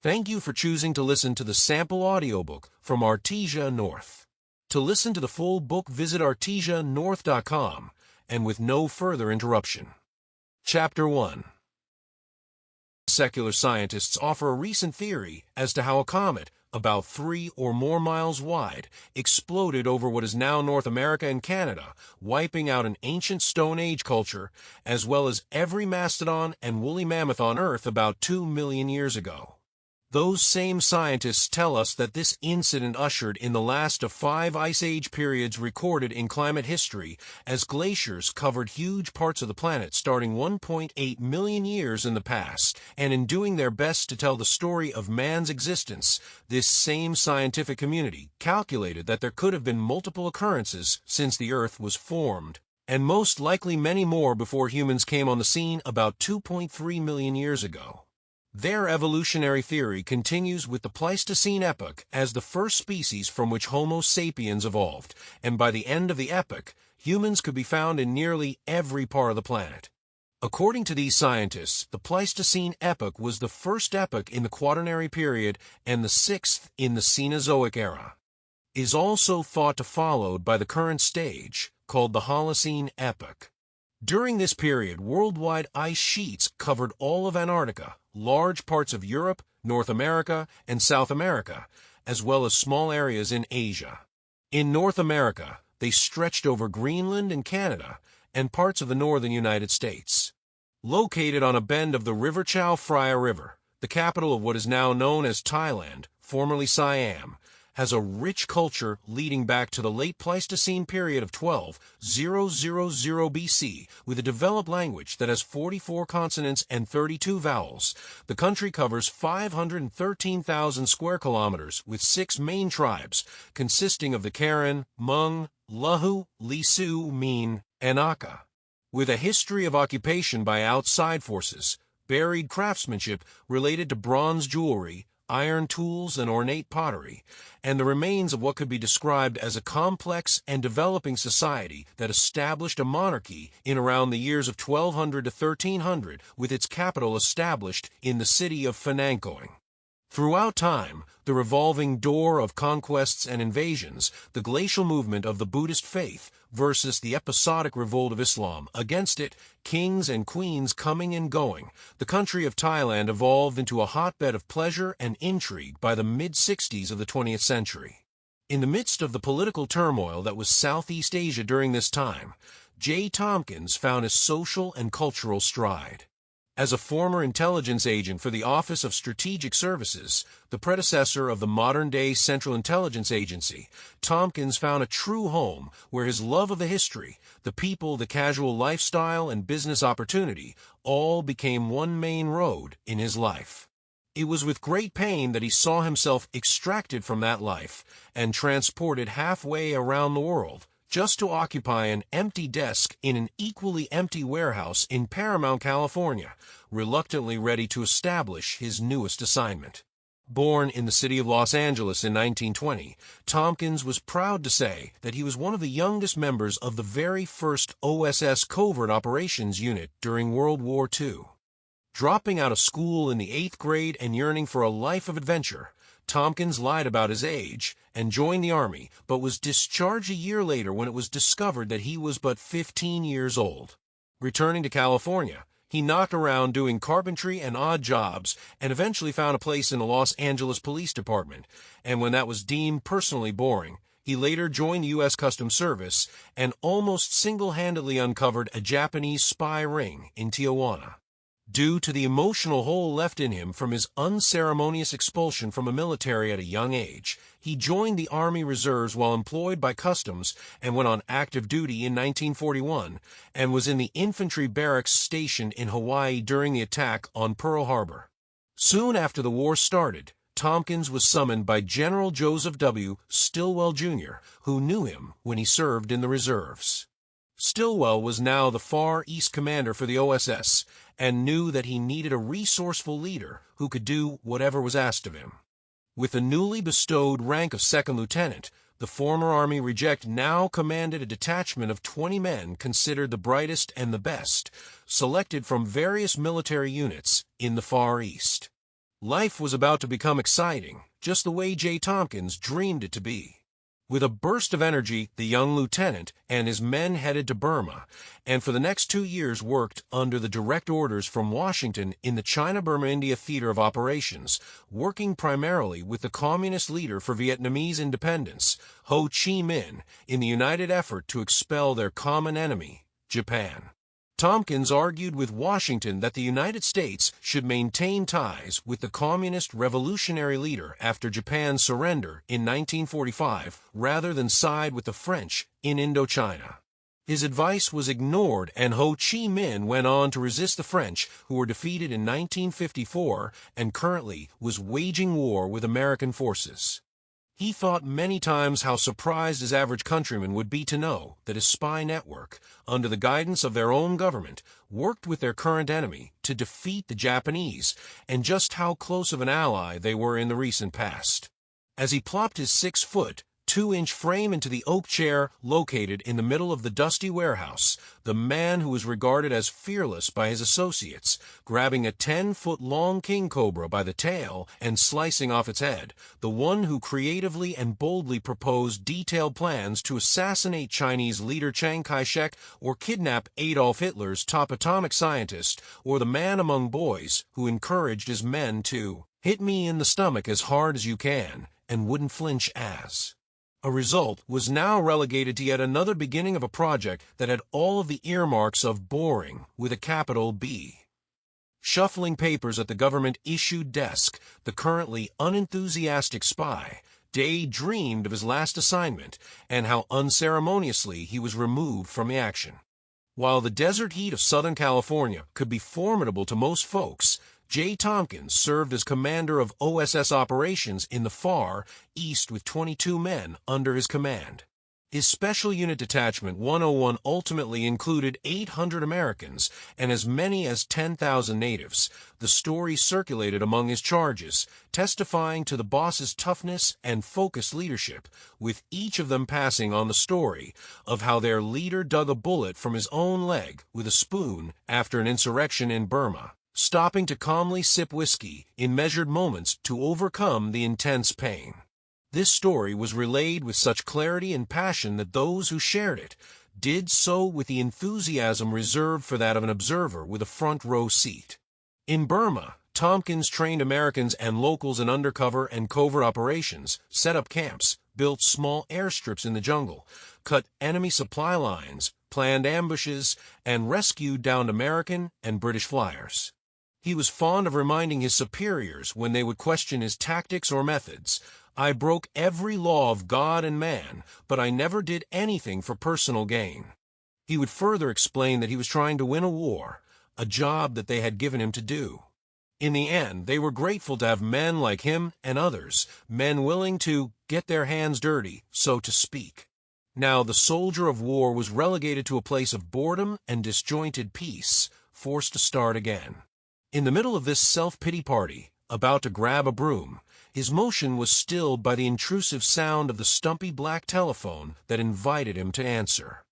Thank you for choosing to listen to the sample audiobook from Artesia North. To listen to the full book, visit artesianorth.com, and with no further interruption. Chapter 1. Secular scientists offer a recent theory as to how a comet, about 3 or more miles wide, exploded over what is now North America and Canada, wiping out an ancient Stone Age culture, as well as every mastodon and woolly mammoth on Earth about 2 million years ago. Those same scientists tell us that this incident ushered in the last of 5 Ice Age periods recorded in climate history, as glaciers covered huge parts of the planet starting 1.8 million years in the past, and in doing their best to tell the story of man's existence, this same scientific community calculated that there could have been multiple occurrences since the Earth was formed, and most likely many more before humans came on the scene about 2.3 million years ago. Their evolutionary theory continues with the Pleistocene epoch as the first species from which Homo sapiens evolved, and by the end of the epoch, humans could be found in nearly every part of the planet. According to these scientists, the Pleistocene epoch was the first epoch in the Quaternary period and the 6th in the Cenozoic era. It is also thought to followed by the current stage, called the Holocene epoch. During this period, worldwide ice sheets covered all of Antarctica, large parts of Europe, North America, and South America, as well as small areas in Asia. In North America, they stretched over Greenland and Canada, and parts of the northern United States. Located on a bend of the River Chao Phraya River, the capital of what is now known as Thailand, formerly Siam, has a rich culture leading back to the late Pleistocene period of 12,000 BC, with a developed language that has 44 consonants and 32 vowels. The country covers 513,000 square kilometers with 6 main tribes, consisting of the Karen, Hmong, Lahu, Lisu, Min, and Aka. With a history of occupation by outside forces, buried craftsmanship related to bronze jewelry, iron tools, and ornate pottery, and the remains of what could be described as a complex and developing society that established a monarchy in around the years of 1200 to 1300, with its capital established in the city of Phanankoing. Throughout time, the revolving door of conquests and invasions, the glacial movement of the Buddhist faith versus the episodic revolt of Islam against it, kings and queens coming and going, the country of Thailand evolved into a hotbed of pleasure and intrigue by the mid-60s of the 20th century. In the midst of the political turmoil that was Southeast Asia during this time, J. Tomkins found his social and cultural stride. As a former intelligence agent for the Office of Strategic Services, the predecessor of the modern-day Central Intelligence Agency, Tomkins found a true home where his love of the history, the people, the casual lifestyle, and business opportunity all became one main road in his life. It was with great pain that he saw himself extracted from that life and transported halfway around the world, just to occupy an empty desk in an equally empty warehouse in Paramount, California, reluctantly ready to establish his newest assignment. Born in the city of Los Angeles in 1920, Tomkins was proud to say that he was one of the youngest members of the very first OSS Covert Operations Unit during World War II. Dropping out of school in the 8th grade and yearning for a life of adventure, Tomkins lied about his age and joined the Army, but was discharged a year later when it was discovered that he was but 15 years old. Returning to California, he knocked around doing carpentry and odd jobs and eventually found a place in the Los Angeles Police Department, and when that was deemed personally boring, he later joined the U.S. Customs Service and almost single-handedly uncovered a Japanese spy ring in Tijuana. Due to the emotional hole left in him from his unceremonious expulsion from the military at a young age, he joined the Army Reserves while employed by Customs and went on active duty in 1941 and was in the infantry barracks stationed in Hawaii during the attack on Pearl Harbor. Soon after the war started, Tomkins was summoned by General Joseph W. Stilwell, Jr., who knew him when he served in the reserves. Stilwell was now the Far East commander for the OSS and knew that he needed a resourceful leader who could do whatever was asked of him. With the newly bestowed rank of second lieutenant, the former Army reject now commanded a detachment of 20 men considered the brightest and the best, selected from various military units in the Far East. Life was about to become exciting, just the way J. Tomkins dreamed it to be. With a burst of energy, the young lieutenant and his men headed to Burma, and for the next 2 years worked under the direct orders from Washington in the China-Burma-India Theater of Operations, working primarily with the communist leader for Vietnamese independence, Ho Chi Minh, in the united effort to expel their common enemy, Japan. Tomkins argued with Washington that the United States should maintain ties with the communist revolutionary leader after Japan's surrender in 1945 rather than side with the French in Indochina. His advice was ignored, and Ho Chi Minh went on to resist the French, who were defeated in 1954 and currently was waging war with American forces. He thought many times how surprised his average countryman would be to know that his spy network, under the guidance of their own government, worked with their current enemy to defeat the Japanese, and just how close of an ally they were in the recent past. As he plopped his 6-foot, 2-inch frame into the oak chair located in the middle of the dusty warehouse, the man who was regarded as fearless by his associates, grabbing a 10-foot-long king cobra by the tail and slicing off its head, the one who creatively and boldly proposed detailed plans to assassinate Chinese leader Chiang Kai-shek or kidnap Adolf Hitler's top atomic scientist, or the man among boys who encouraged his men to hit me in the stomach as hard as you can and wouldn't flinch as. A result was now relegated to yet another beginning of a project that had all of the earmarks of boring with a capital B. Shuffling papers at the government-issued desk, the currently unenthusiastic spy daydreamed of his last assignment and how unceremoniously he was removed from the action. While the desert heat of Southern California could be formidable to most folks, J. Tomkins served as commander of OSS operations in the far east with 22 men under his command. His Special Unit Detachment 101 ultimately included 800 Americans and as many as 10,000 natives. The story circulated among his charges, testifying to the boss's toughness and focused leadership, with each of them passing on the story of how their leader dug a bullet from his own leg with a spoon after an insurrection in Burma, stopping to calmly sip whiskey in measured moments to overcome the intense pain. This story was relayed with such clarity and passion that those who shared it did so with the enthusiasm reserved for that of an observer with a front-row seat. In Burma, Tomkins trained Americans and locals in undercover and covert operations, set up camps, built small airstrips in the jungle, cut enemy supply lines, planned ambushes, and rescued downed American and British flyers. He was fond of reminding his superiors when they would question his tactics or methods, "I broke every law of God and man, but I never did anything for personal gain." He would further explain that he was trying to win a war, a job that they had given him to do. In the end, they were grateful to have men like him and others, men willing to get their hands dirty, so to speak. Now the soldier of war was relegated to a place of boredom and disjointed peace, forced to start again. In the middle of this self-pity party, about to grab a broom, his motion was stilled by the intrusive sound of the stumpy black telephone that invited him to answer.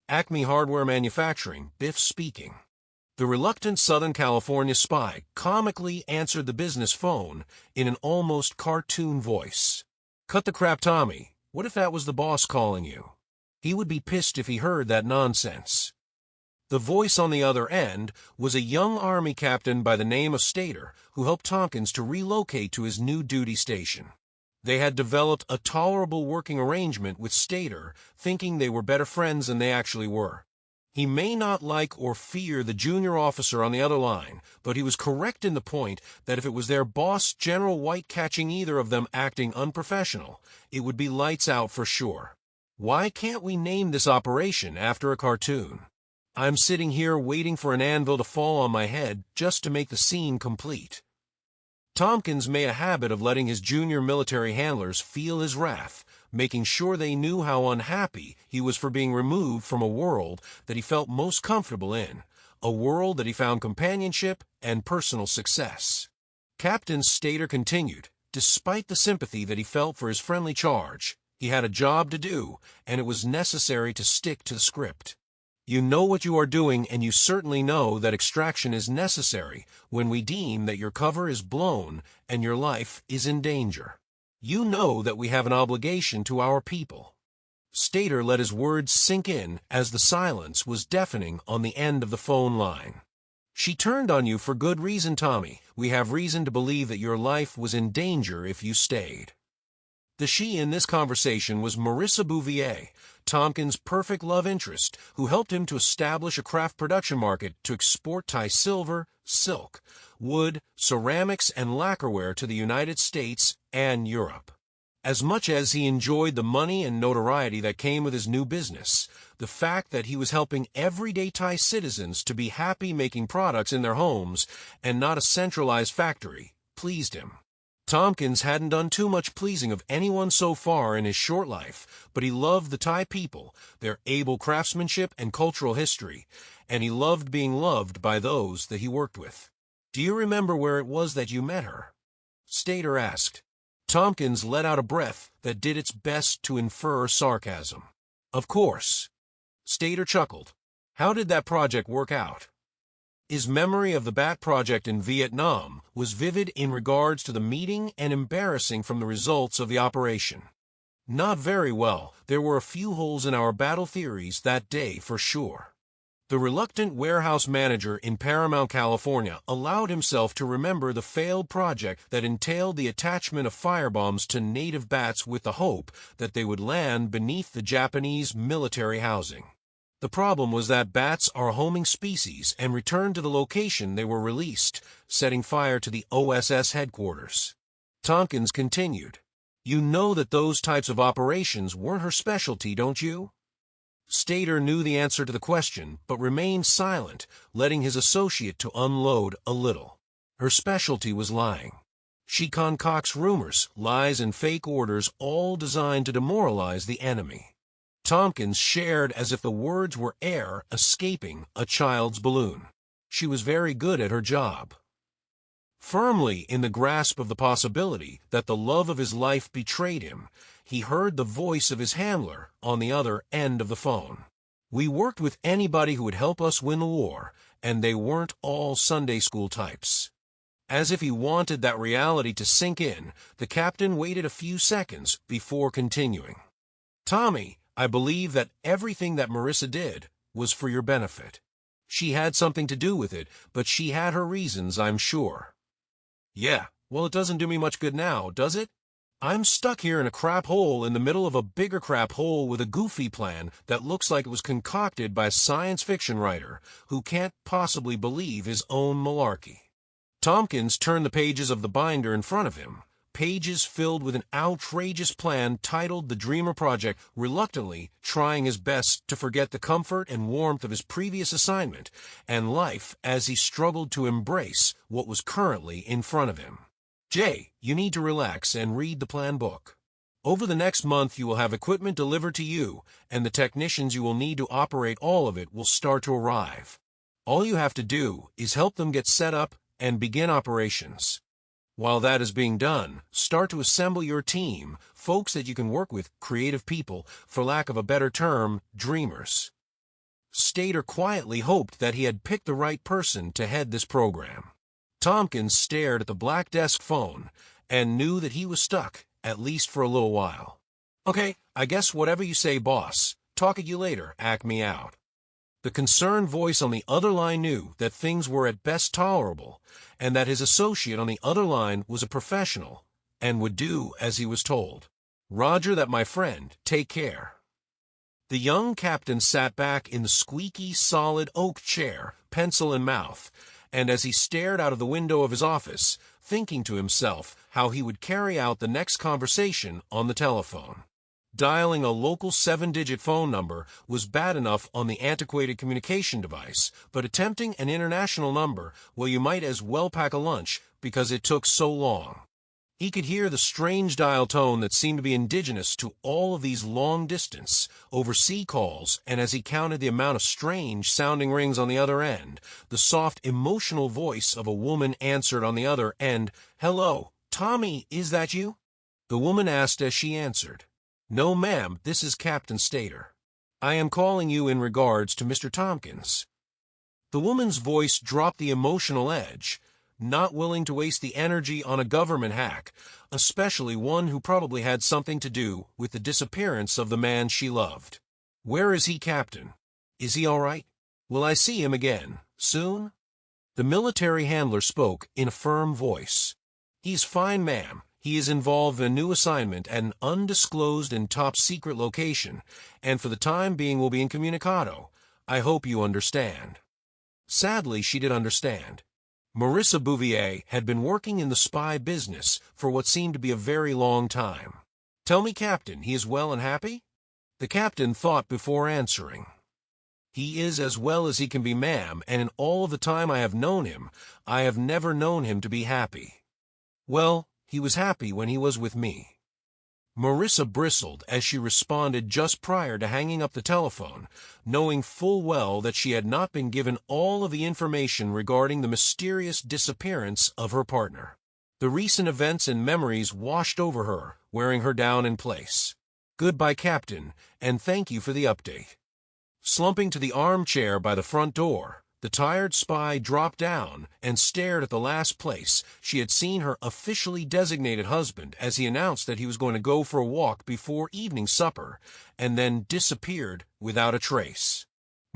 Acme Hardware Manufacturing, Biff speaking. The reluctant Southern California spy comically answered the business phone in an almost cartoon voice. "Cut the crap, Tommy. What if that was the boss calling you? He would be pissed if he heard that nonsense." The voice on the other end was a young Army captain by the name of Stater, who helped Tomkins to relocate to his new duty station. They had developed a tolerable working arrangement with Stater, thinking they were better friends than they actually were. He may not like or fear the junior officer on the other line, but he was correct in the point that if it was their boss, General White, catching either of them acting unprofessional, it would be lights out for sure. Why can't we name this operation after a cartoon? I'm sitting here waiting for an anvil to fall on my head just to make the scene complete. Tomkins made a habit of letting his junior military handlers feel his wrath, making sure they knew how unhappy he was for being removed from a world that he felt most comfortable in, a world that he found companionship and personal success. Captain Stater continued, despite the sympathy that he felt for his friendly charge, he had a job to do, and it was necessary to stick to the script. You know what you are doing, and you certainly know that extraction is necessary when we deem that your cover is blown and your life is in danger. You know that we have an obligation to our people." Stater let his words sink in as the silence was deafening on the end of the phone line. "She turned on you for good reason, Tommy. We have reason to believe that your life was in danger if you stayed." The she in this conversation was Marissa Bouvier, Tomkins' perfect love interest, who helped him to establish a craft production market to export Thai silver, silk, wood, ceramics, and lacquerware to the United States and Europe. As much as he enjoyed the money and notoriety that came with his new business, the fact that he was helping everyday Thai citizens to be happy making products in their homes and not a centralized factory pleased him. Tomkins hadn't done too much pleasing of anyone so far in his short life, but he loved the Thai people, their able craftsmanship and cultural history, and he loved being loved by those that he worked with. "Do you remember where it was that you met her?" Stater asked. Tomkins let out a breath that did its best to infer sarcasm. "Of course." Stater chuckled. "How did that project work out?" His memory of the Bat project in Vietnam was vivid in regards to the meeting and embarrassing from the results of the operation. "Not very well. There were a few holes in our battle theories that day for sure." The reluctant warehouse manager in Paramount, California, allowed himself to remember the failed project that entailed the attachment of firebombs to native bats with the hope that they would land beneath the Japanese military housing. The problem was that bats are a homing species and returned to the location they were released, setting fire to the OSS headquarters. Tomkins continued, "You know that those types of operations weren't her specialty, don't you?" Stater knew the answer to the question, but remained silent, letting his associate to unload a little. Her specialty was lying. She concocts rumors, lies, and fake orders, all designed to demoralize the enemy. Tomkins shared as if the words were air escaping a child's balloon. She was very good at her job. Firmly in the grasp of the possibility that the love of his life betrayed him, he heard the voice of his handler on the other end of the phone. "We worked with anybody who would help us win the war, and they weren't all Sunday school types." As if he wanted that reality to sink in, the captain waited a few seconds before continuing. "Tommy, I believe that everything that Marissa did was for your benefit. She had something to do with it, but she had her reasons, I'm sure." "Yeah, well, it doesn't do me much good now, does it? I'm stuck here in a crap hole in the middle of a bigger crap hole with a goofy plan that looks like it was concocted by a science fiction writer who can't possibly believe his own malarkey." Tomkins turned the pages of the binder in front of him, pages filled with an outrageous plan titled The Dreamer Project, reluctantly trying his best to forget the comfort and warmth of his previous assignment and life as he struggled to embrace what was currently in front of him. "Jay, you need to relax and read the plan book. Over the next month you will have equipment delivered to you, and the technicians you will need to operate all of it will start to arrive. All you have to do is help them get set up and begin operations. While that is being done, start to assemble your team, folks that you can work with, creative people, for lack of a better term, dreamers." Stater quietly hoped that he had picked the right person to head this program. Tomkins stared at the black desk phone and knew that he was stuck, at least for a little while. "Okay, I guess whatever you say, boss. Talk at you later, act me out." The concerned voice on the other line knew that things were at best tolerable, and that his associate on the other line was a professional and would do as he was told. "Roger that, my friend. Take care." The young captain sat back in the squeaky, solid oak chair, pencil in mouth, and as he stared out of the window of his office, thinking to himself how he would carry out the next conversation on the telephone. Dialing a local 7-digit phone number was bad enough on the antiquated communication device, but attempting an international number, well, you might as well pack a lunch because it took so long. He could hear the strange dial tone that seemed to be indigenous to all of these long-distance, overseas calls, and as he counted the amount of strange-sounding rings on the other end, the soft, emotional voice of a woman answered on the other end. "Hello, Tommy, is that you?" The woman asked as she answered. "No, ma'am, this is Captain Stater." I am calling you in regards to Mr. Tomkins." The woman's voice dropped the emotional edge, not willing to waste the energy on a government hack, especially one who probably had something to do with the disappearance of the man she loved. "Where is he, Captain? Is he all right? Will I see him again, soon?" The military handler spoke in a firm voice. "He's fine, ma'am. He is involved in a new assignment at an undisclosed and top-secret location, and for the time being will be incommunicado. I hope you understand." Sadly, she did understand. Marissa Bouvier had been working in the spy business for what seemed to be a very long time. "Tell me, Captain, he is well and happy?" The captain thought before answering. "He is as well as he can be, ma'am, and in all of the time I have known him, I have never known him to be happy." "Well, he was happy when he was with me." Marissa bristled as she responded just prior to hanging up the telephone, knowing full well that she had not been given all of the information regarding the mysterious disappearance of her partner. The recent events and memories washed over her, wearing her down in place. "Goodbye, Captain, and thank you for the update." Slumping to the armchair by the front door, the tired spy dropped down and stared at the last place she had seen her officially designated husband as he announced that he was going to go for a walk before evening supper, and then disappeared without a trace.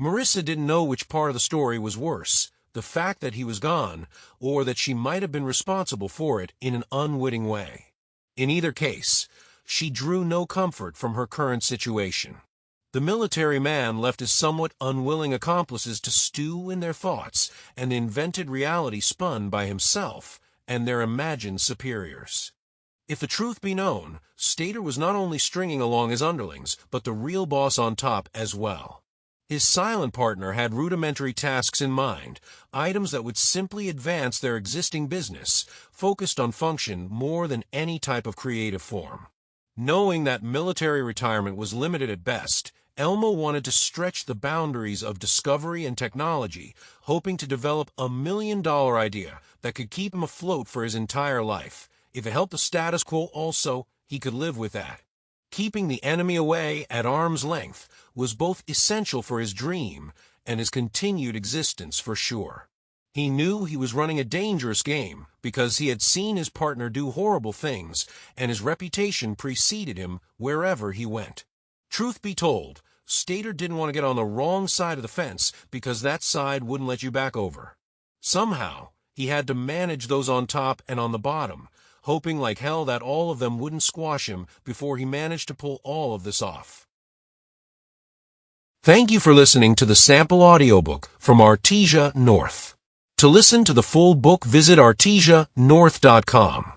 Marissa didn't know which part of the story was worse, the fact that he was gone, or that she might have been responsible for it in an unwitting way. In either case, she drew no comfort from her current situation. The military man left his somewhat unwilling accomplices to stew in their thoughts and the invented reality spun by himself and their imagined superiors. If the truth be known, Stater was not only stringing along his underlings, but the real boss on top as well. His silent partner had rudimentary tasks in mind, items that would simply advance their existing business, focused on function more than any type of creative form. Knowing that military retirement was limited at best, Elmo wanted to stretch the boundaries of discovery and technology, hoping to develop a $1 million idea that could keep him afloat for his entire life. If it helped the status quo also, he could live with that. Keeping the enemy away at arm's length was both essential for his dream and his continued existence for sure. He knew he was running a dangerous game because he had seen his partner do horrible things, and his reputation preceded him wherever he went. Truth be told, Stater didn't want to get on the wrong side of the fence because that side wouldn't let you back over. Somehow, he had to manage those on top and on the bottom, hoping like hell that all of them wouldn't squash him before he managed to pull all of this off. Thank you for listening to the sample audiobook from Artesia North. To listen to the full book, visit artesianorth.com.